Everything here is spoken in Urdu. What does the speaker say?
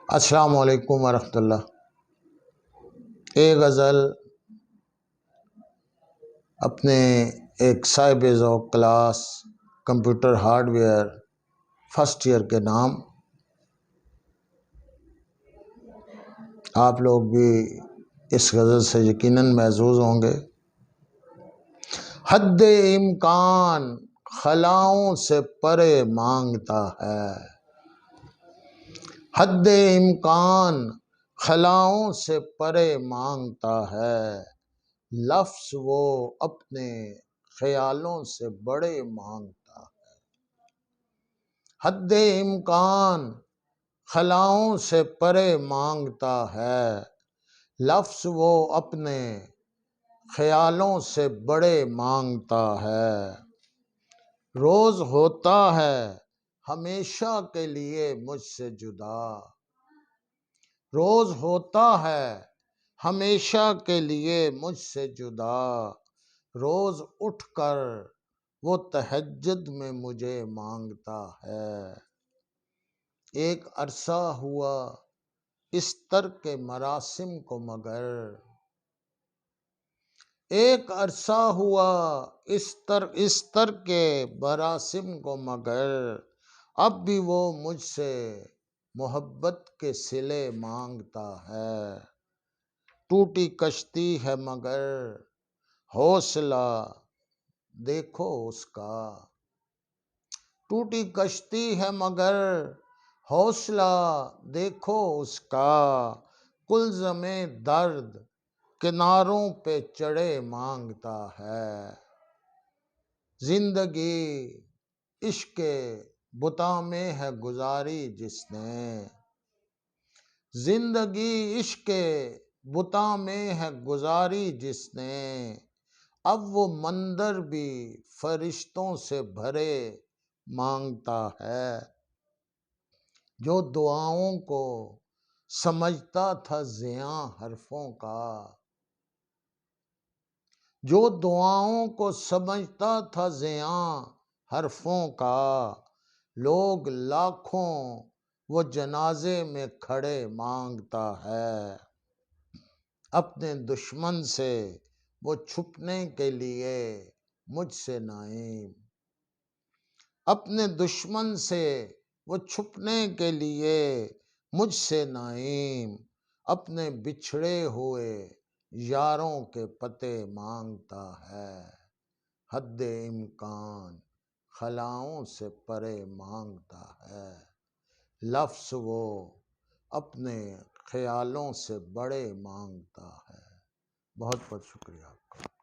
السلام علیکم ورحمۃ اللہ۔ ایک غزل اپنے ایک صاحب ذوق class computer hardware first year کے نام۔ آپ لوگ بھی اس غزل سے یقیناً محظوظ ہوں گے۔ حد امکان خلاؤں سے پرے مانگتا ہے، حد امکان خلاؤں سے پرے مانگتا ہے، لفظ وہ اپنے خیالوں سے بڑے مانگتا ہے۔ حد امکان خلاؤں سے پرے مانگتا ہے، لفظ وہ اپنے خیالوں سے بڑے مانگتا ہے۔ روز ہوتا ہے ہمیشہ کے لیے مجھ سے جدا، روز ہوتا ہے ہمیشہ کے لیے مجھ سے جدا، روز اٹھ کر وہ تہجد میں مجھے مانگتا ہے۔ ایک عرصہ ہوا اس ترک مراسم کو مگر، ایک عرصہ ہوا اس ترک مراسم کو مگر، اب بھی وہ مجھ سے محبت کے صلے مانگتا ہے۔ ٹوٹی کشتی ہے مگر حوصلہ دیکھو اس کا، ٹوٹی کشتی ہے مگر حوصلہ دیکھو اس کا، کلزم درد کناروں پہ چڑھے مانگتا ہے۔ زندگی عشق بتاں میں ہے گزاری جس نے، زندگی عشق بتاں میں ہے گزاری جس نے، اب وہ مندر بھی فرشتوں سے بھرے مانگتا ہے۔ جو دعاؤں کو سمجھتا تھا زیاں حرفوں کا، جو دعاؤں کو سمجھتا تھا زیاں حرفوں کا، لوگ لاکھوں وہ جنازے میں کھڑے مانگتا ہے۔ اپنے دشمن سے وہ چھپنے کے لیے مجھ سے نائم، اپنے دشمن سے وہ چھپنے کے لیے مجھ سے نائم، اپنے بچھڑے ہوئے یاروں کے پتے مانگتا ہے۔ حد امکان خلاؤں سے پرے مانگتا ہے، لفظ وہ اپنے خیالوں سے بڑے مانگتا ہے۔ بہت بہت شکریہ آپ کا۔